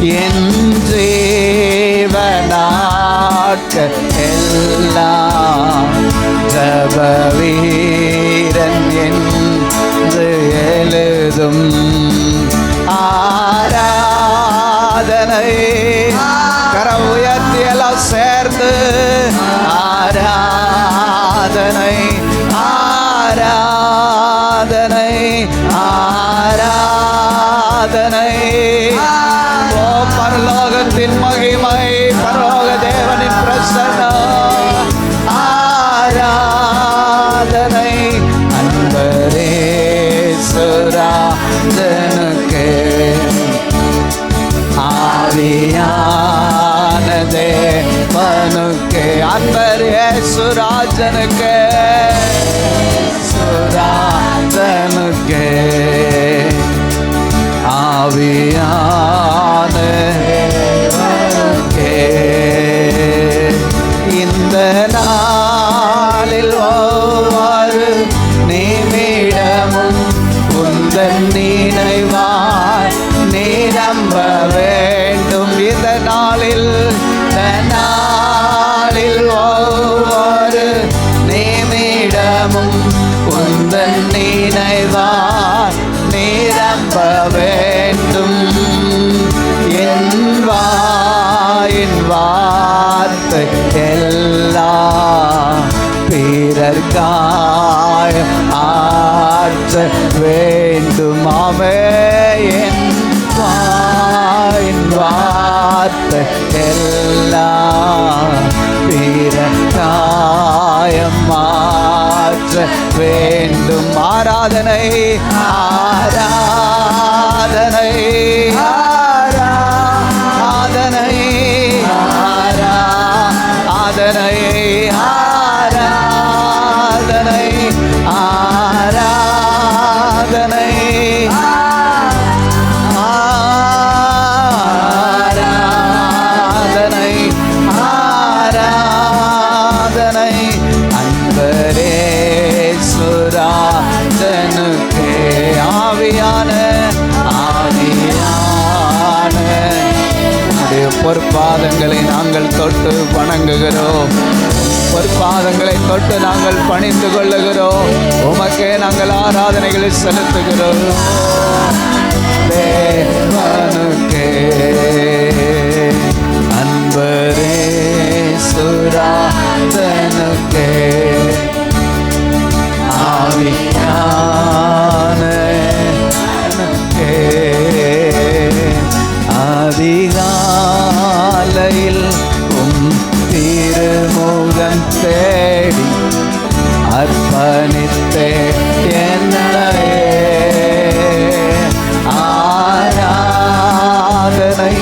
என் ஜீவனாட்கள் எல்லாம் ஜப வீரன் என்று எழுதும். ஆராதனை கரம் உயர்த்தி எல்லாம் சேர்ந்து ஆராதனை ஆராதனை ஆராதனை. ஓ பரலோகத்தின் மகிமை, பரலோக தேவனின் பிரசன்னம். ஆராதனை அன்பரேசுராஜனுக்கே, ஆவியான தேவனுக்கே, அன்பரேசுராஜனுக்கே, சுராஜனுக்கே, ஆவியான தேவனுக்கே. இந்த நாளில் ஒவ்வொரு நிமிடமும் உந்தன் நினைவாய் நிரம்ப வேண்டும். இந்த நாளில் ஒவ்வொரு நிமிடமும் உந்தன் நினைவாய் நிரம்ப வேண்டும். என் வாயின் வார்த்தை எல்லாம் பிறர்க்காய் ஆற்ற வேண்டுமாமே. என் வாயின் வார்த்தை எல்லாம் பிறர்க்காய் மாற்ற வேண்டும். ஆராதனை ஆராதனை ஆராதனை ஆராதனை ஆராதனை ஆராதனை ஆராதனை ஆராதனை அன்பரேசுராஜனுக்கே, ஆவியான பொற்பாதங்களை நாங்கள் தொட்டு வணங்குகிறோம். பொற்பாதங்களை தொட்டு நாங்கள் பணிந்து கொள்ளுகிறோம். உமக்கே நாங்கள் ஆராதனைகளை செலுத்துகிறோம். தேவனுக்கே அன்பரேசுராஜனுக்கே, ஆவியானே அதிகாலையில் திருமுகம் தேடி அர்ப்பணித்தே என்னையே. ஆராதனை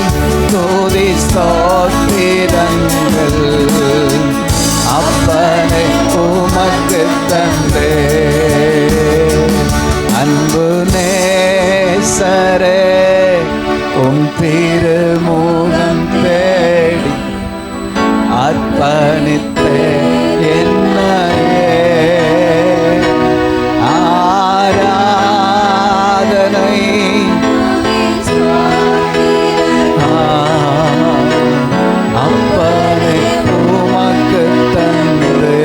துதி ஸ்தோத்திரங்கள் அப்பனை உமக்கு தந்தே. அன்பு நேசரே உம் திருமுகம் தேடி அர்ப்பணித்தே என்னையே. ஆராதனை அப்பனை உமக்கு தந்தே.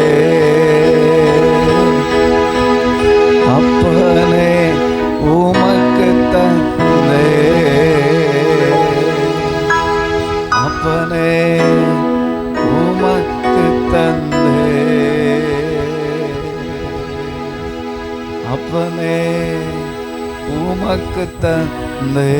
அப்பனை உமக்கு தந்தே. அப்பனே உமக்கு தந்தே. அப்பனே உமக்கு தந்தே.